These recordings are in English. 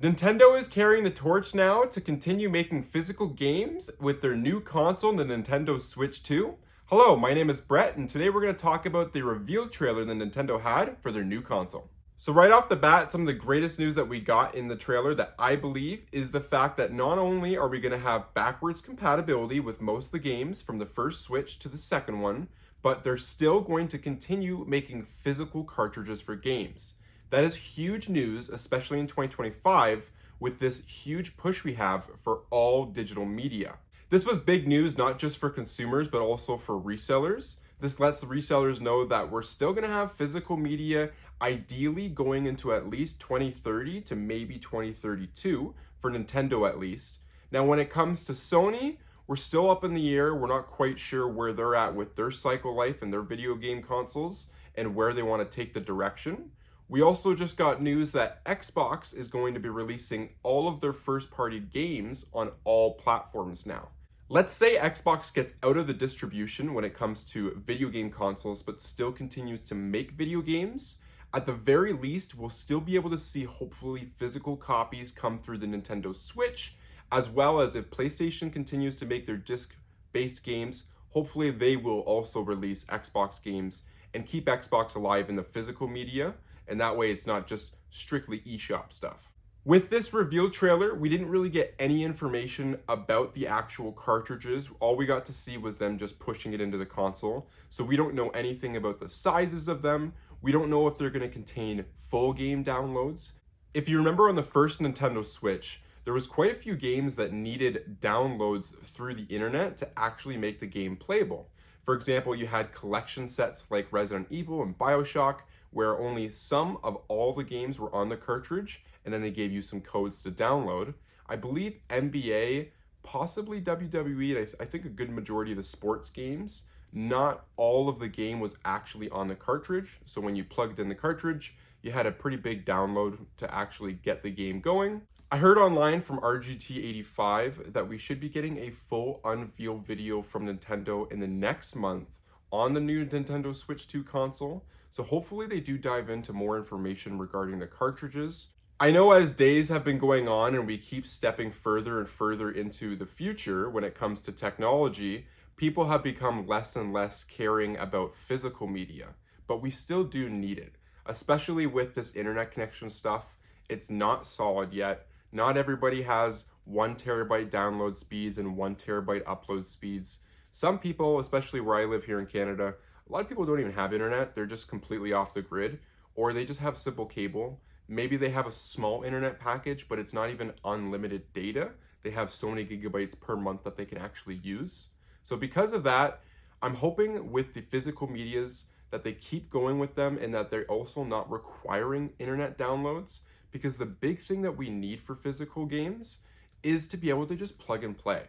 Nintendo is carrying the torch now to continue making physical games with their new console, the Nintendo Switch 2. Hello, my name is Brett, and today we're going to talk about the reveal trailer that Nintendo had for their new console. So right off the bat, some of the greatest news that we got in the trailer that I believe is the fact that not only are we going to have backwards compatibility with most of the games from the first Switch to the second one, but they're still going to continue making physical cartridges for games. That is huge news, especially in 2025, with this huge push we have for all digital media. This was big news, not just for consumers, but also for resellers. This lets the resellers know that we're still going to have physical media, ideally going into at least 2030 to maybe 2032, for Nintendo at least. Now, when it comes to Sony, we're still up in the air. We're not quite sure where they're at with their cycle life and their video game consoles and where they want to take the direction. We also just got news that Xbox is going to be releasing all of their first-party games on all platforms now. Let's say Xbox gets out of the distribution when it comes to video game consoles, but still continues to make video games. At the very least, we'll still be able to see hopefully physical copies come through the Nintendo Switch, as well as if PlayStation continues to make their disc-based games, hopefully they will also release Xbox games and keep Xbox alive in the physical media. And that way it's not just strictly eShop stuff. With this reveal trailer, we didn't really get any information about the actual cartridges. All we got to see was them just pushing it into the console. So we don't know anything about the sizes of them. We don't know if they're going to contain full game downloads. If you remember on the first Nintendo Switch, there was quite a few games that needed downloads through the internet to actually make the game playable. For example, you had collection sets like Resident Evil and BioShock, where only some of all the games were on the cartridge, and then they gave you some codes to download. I believe NBA, possibly WWE, and I think a good majority of the sports games, not all of the game was actually on the cartridge. So when you plugged in the cartridge, you had a pretty big download to actually get the game going. I heard online from RGT85 that we should be getting a full unveil video from Nintendo in the next month on the new Nintendo Switch 2 console. So hopefully they do dive into more information regarding the cartridges. I know as days have been going on and we keep stepping further and further into the future when it comes to technology, people have become less and less caring about physical media, but we still do need it, especially with this internet connection stuff. It's not solid yet. Not everybody has 1 terabyte download speeds and 1 terabyte upload speeds. Some people, especially where I live here in Canada, a lot of people don't even have internet. They're just completely off the grid, or they just have simple cable. Maybe they have a small internet package, but it's not even unlimited data. They have so many gigabytes per month that they can actually use. So because of that, I'm hoping with the physical medias that they keep going with them and that they're also not requiring internet downloads, because the big thing that we need for physical games is to be able to just plug and play.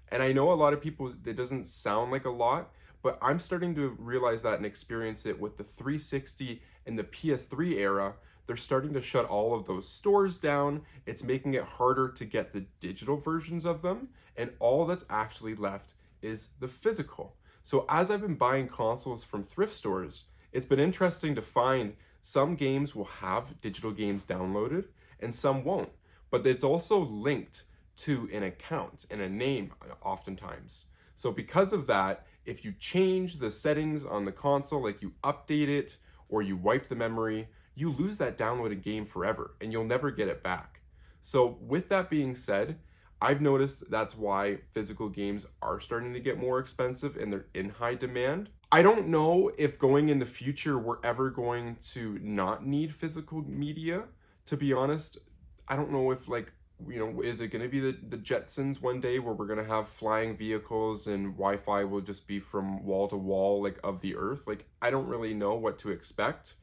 And I know a lot of people, it doesn't sound like a lot, but I'm starting to realize that and experience it with the 360 and the PS3 era. They're starting to shut all of those stores down. It's making it harder to get the digital versions of them, and all that's actually left is the physical. So as I've been buying consoles from thrift stores, it's been interesting to find some games will have digital games downloaded and some won't, but it's also linked to an account and a name oftentimes. So because of that, if you change the settings on the console, like you update it or you wipe the memory, you lose that downloaded game forever and you'll never get it back. So with that being said, I've noticed that's why physical games are starting to get more expensive and they're in high demand. I don't know if going in the future we're ever going to not need physical media. To be honest, I don't know if is it going to be the Jetsons one day where we're going to have flying vehicles and Wi-Fi will just be from wall to wall of the earth? I don't really know what to expect,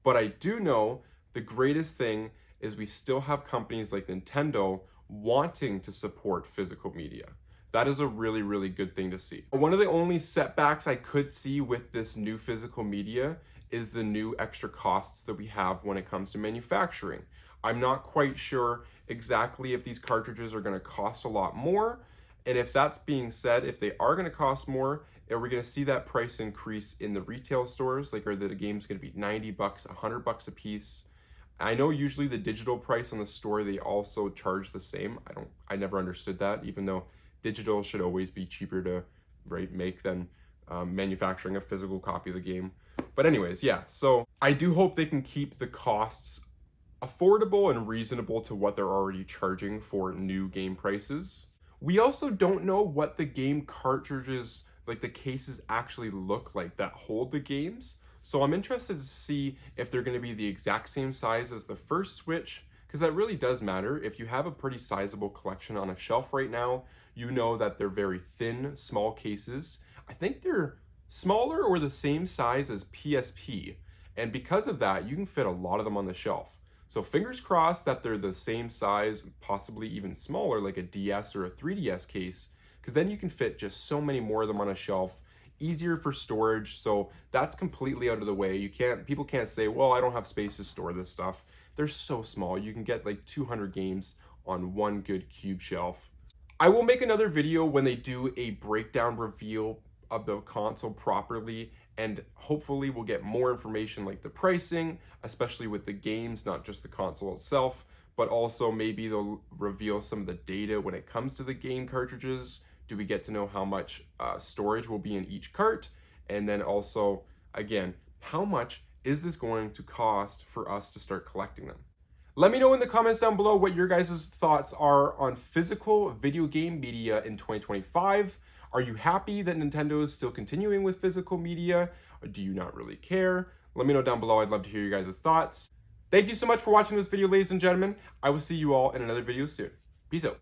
but I do know the greatest thing is we still have companies like Nintendo wanting to support physical media. That is a really, really good thing to see. One of the only setbacks I could see with this new physical media is the new extra costs that we have when it comes to manufacturing. I'm not quite sure exactly if these cartridges are going to cost a lot more. And if that's being said, if they are going to cost more, are we going to see that price increase in the retail stores? Are the games going to be $90, $100 a piece? I know usually the digital price on the store, they also charge the same. I never understood that, even though digital should always be cheaper to, right, make than manufacturing a physical copy of the game. But anyways, yeah, so I do hope they can keep the costs affordable and reasonable to what they're already charging for new game prices. We also don't know what the game cartridges, like the cases, actually look like that hold the games. So I'm interested to see if they're going to be the exact same size as the first Switch, because that really does matter. If you have a pretty sizable collection on a shelf right now, you know that they're very thin, small cases. I think they're smaller or the same size as PSP, and because of that, you can fit a lot of them on the shelf. So fingers crossed that they're the same size, possibly even smaller, like a DS or a 3DS case, because then you can fit just so many more of them on a shelf, easier for storage. So that's completely out of the way. People can't say, well, I don't have space to store this stuff. They're so small. You can get like 200 games on one good cube shelf. I will make another video when they do a breakdown reveal of the console properly, and hopefully we'll get more information like the pricing, especially with the games, not just the console itself, but also maybe they'll reveal some of the data when it comes to the game cartridges. Do we get to know how much storage will be in each cart? And then also, again, how much is this going to cost for us to start collecting them? Let me know in the comments down below what your guys' thoughts are on physical video game media in 2025. Are you happy that Nintendo is still continuing with physical media? Or do you not really care? Let me know down below. I'd love to hear your guys' thoughts. Thank you so much for watching this video, ladies and gentlemen. I will see you all in another video soon. Peace out.